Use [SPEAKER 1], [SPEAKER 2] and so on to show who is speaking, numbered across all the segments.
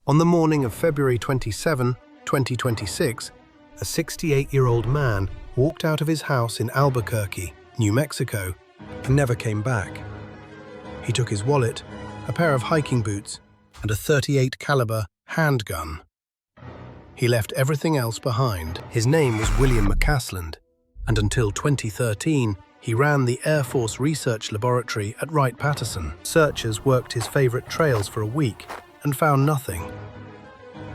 [SPEAKER 1] On the morning of February 27, 2026, a 68-year-old man walked out of his house in Albuquerque, New Mexico, and never came back. He took his wallet, a pair of hiking boots, and a .38 caliber handgun. He left everything else behind. His name was William McCasland, and until 2013, he ran the Air Force Research Laboratory at Wright-Patterson. Searchers worked his favorite trails for a week and found nothing.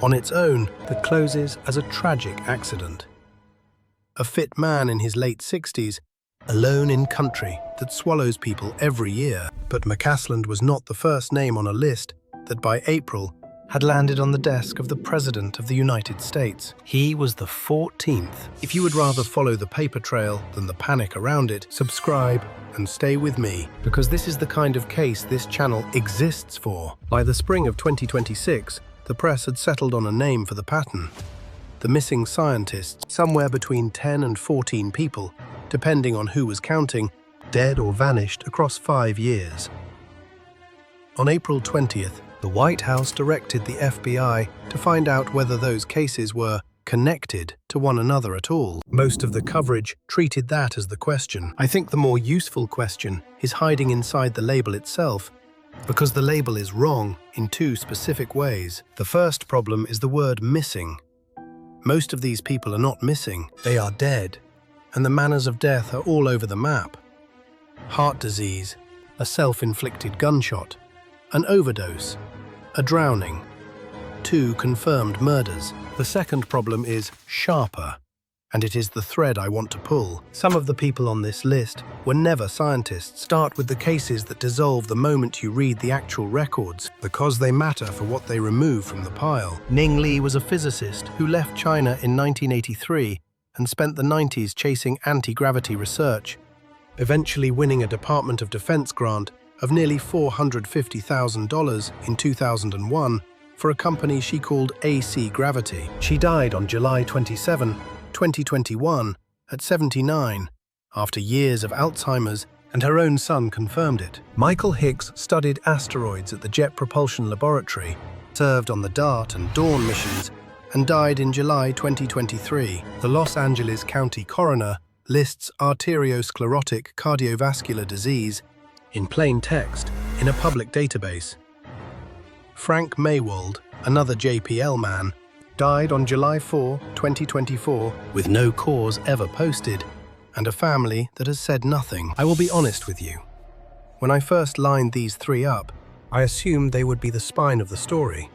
[SPEAKER 1] On its own, that closes as a tragic accident. A fit man in his late 60s, alone in country that swallows people every year. But McCasland was not the first name on a list that by April had landed on the desk of the President of the United States. He was the 14th. If you would rather follow the paper trail than the panic around it, subscribe and stay with me, because this is the kind of case this channel exists for. By the spring of 2026, the press had settled on a name for the pattern. The missing scientists, somewhere between 10 and 14 people, depending on who was counting, dead or vanished across 5 years. On April 20th, the White House directed the FBI to find out whether those cases were connected to one another at all. Most of the coverage treated that as the question. I think the more useful question is hiding inside the label itself, because the label is wrong in 2 specific ways. The first problem is the word missing. Most of these people are not missing, they are dead, and the manners of death are all over the map. Heart disease, a self-inflicted gunshot, an overdose, a drowning, 2 confirmed murders. The second problem is sharper, and it is the thread I want to pull. Some of the people on this list were never scientists. Start with the cases that dissolve the moment you read the actual records, because they matter for what they remove from the pile. Ning Li was a physicist who left China in 1983 and spent the 90s chasing anti-gravity research, eventually winning a Department of Defense grant of nearly $450,000 in 2001 for a company she called AC Gravity. She died on July 27, 2021, at 79, after years of Alzheimer's, and her own son confirmed it. Michael Hicks studied asteroids at the Jet Propulsion Laboratory, served on the DART and Dawn missions, and died in July 2023. The Los Angeles County coroner lists arteriosclerotic cardiovascular disease in plain text in a public database. Frank Maywald, another JPL man, died on July 4, 2024, with no cause ever posted, and a family that has said nothing. I will be honest with you. When I first lined these 3 up, I assumed they would be the spine of the story.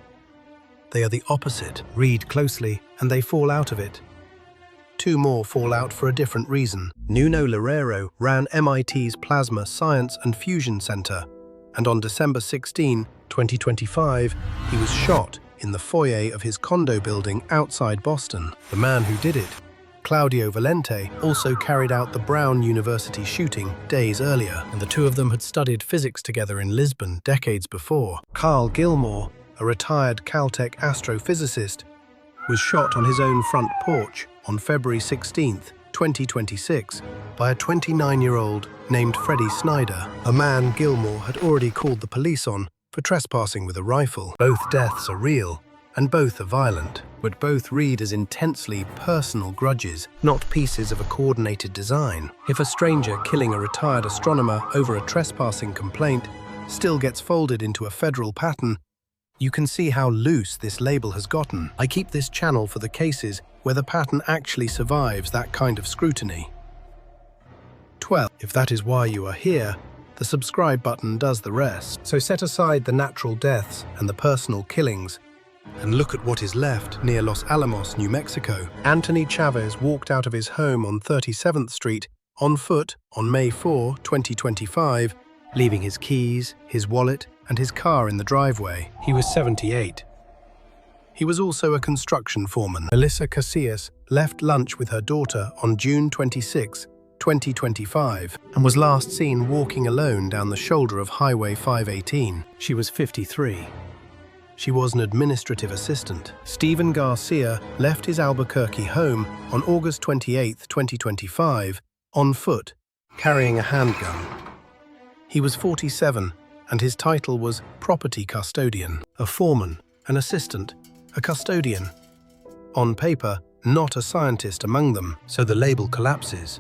[SPEAKER 1] They are the opposite. Read closely, and they fall out of it. 2 more fall out for a different reason. Nuno Loureiro ran MIT's Plasma Science and Fusion Center, and on December 16, 2025, he was shot in the foyer of his condo building outside Boston. The man who did it, Claudio Valente, also carried out the Brown University shooting days earlier, and the 2 of them had studied physics together in Lisbon decades before. Carl Gilmore, a retired Caltech astrophysicist, was shot on his own front porch on February 16, 2026, by a 29-year-old named Freddie Snyder, a man Gilmore had already called the police on for trespassing with a rifle. Both deaths are real, and both are violent, but both read as intensely personal grudges, not pieces of a coordinated design. If a stranger killing a retired astronomer over a trespassing complaint still gets folded into a federal pattern, you can see how loose this label has gotten. I keep this channel for the cases where the pattern actually survives that kind of scrutiny. 12. If that is why you are here, the subscribe button does the rest. So set aside the natural deaths and the personal killings, and look at what is left near Los Alamos, New Mexico. Anthony Chavez walked out of his home on 37th Street on foot on May 4, 2025, leaving his keys, his wallet, and his car in the driveway. He was 78. He was also a construction foreman. Melissa Casillas left lunch with her daughter on June 26, 2025, and was last seen walking alone down the shoulder of Highway 518. She was 53. She was an administrative assistant. Stephen Garcia left his Albuquerque home on August 28, 2025, on foot, carrying a handgun. He was 47, and his title was property custodian. A foreman, an assistant, a custodian. On paper, not a scientist among them, so the label collapses.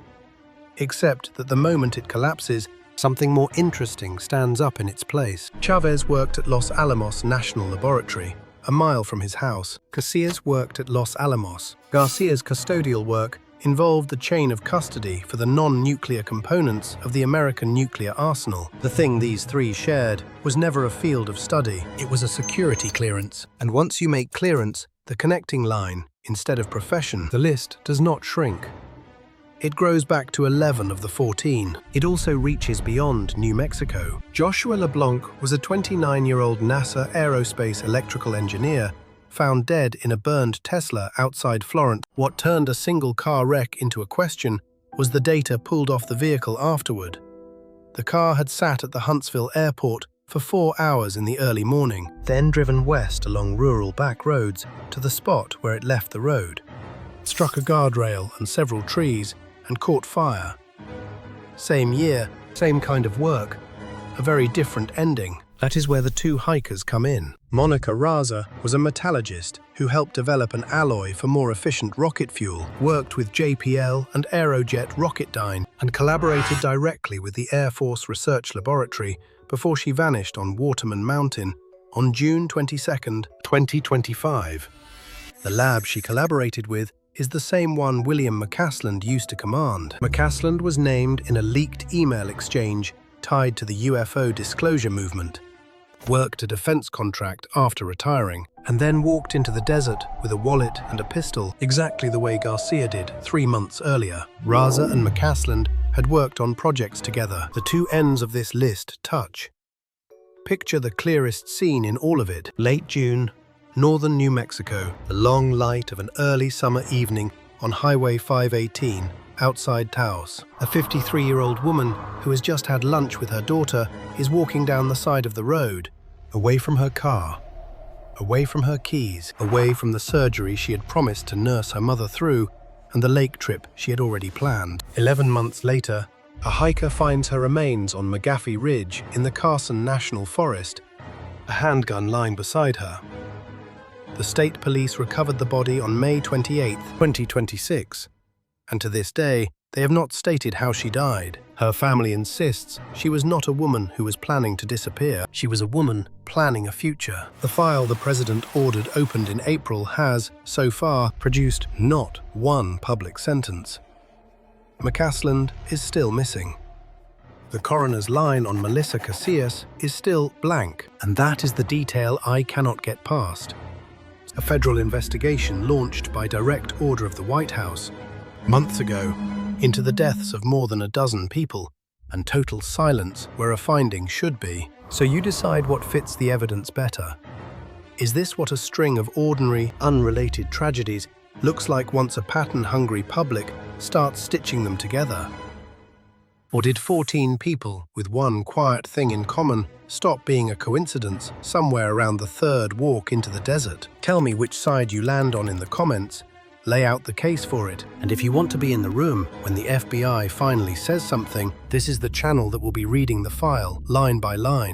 [SPEAKER 1] Except that the moment it collapses, something more interesting stands up in its place. Chavez worked at Los Alamos National Laboratory, a mile from his house. Casillas worked at Los Alamos. Garcia's custodial work involved the chain of custody for the non-nuclear components of the American nuclear arsenal. The thing these three shared was never a field of study. It was a security clearance. And once you make clearance the connecting line instead of profession, the list does not shrink. It grows back to 11 of the 14. It also reaches beyond New Mexico. Joshua LeBlanc was a 29-year-old NASA aerospace electrical engineer found dead in a burned Tesla outside Florence. What turned a single-car wreck into a question was the data pulled off the vehicle afterward. The car had sat at the Huntsville airport for 4 hours in the early morning, then driven west along rural back roads to the spot where it left the road. It struck a guardrail and several trees and caught fire. Same year, same kind of work, a very different ending. That is where the two hikers come in. Monica Raza was a metallurgist who helped develop an alloy for more efficient rocket fuel, worked with JPL and Aerojet Rocketdyne, and collaborated directly with the Air Force Research Laboratory before she vanished on Waterman Mountain on June 22, 2025. The lab she collaborated with is the same one William McCasland used to command. McCasland was named in a leaked email exchange tied to the UFO disclosure movement, worked a defense contract after retiring, and then walked into the desert with a wallet and a pistol, exactly the way Garcia did 3 months earlier. Raza and McCasland had worked on projects together. The two ends of this list touch. Picture the clearest scene in all of it. Late June, northern New Mexico, the long light of an early summer evening on Highway 518, outside Taos. A 53-year-old woman who has just had lunch with her daughter is walking down the side of the road, away from her car, away from her keys, away from the surgery she had promised to nurse her mother through, and the lake trip she had already planned. 11 months later, a hiker finds her remains on McGaffey Ridge in the Carson National Forest, a handgun lying beside her. The state police recovered the body on May 28, 2026. And to this day, they have not stated how she died. Her family insists she was not a woman who was planning to disappear. She was a woman planning a future. The file the president ordered opened in April has, so far, produced not one public sentence. McCasland is still missing. The coroner's line on Melissa Casillas is still blank, and that is the detail I cannot get past. A federal investigation launched by direct order of the White House months ago into the deaths of more than a dozen people, and total silence where a finding should be. So you decide what fits the evidence better. Is this what a string of ordinary, unrelated tragedies looks like once a pattern-hungry public starts stitching them together? Or did 14 people with one quiet thing in common stop being a coincidence somewhere around the third walk into the desert? Tell me which side you land on in the comments. Lay out the case for it. And if you want to be in the room when the FBI finally says something, this is the channel that will be reading the file line by line.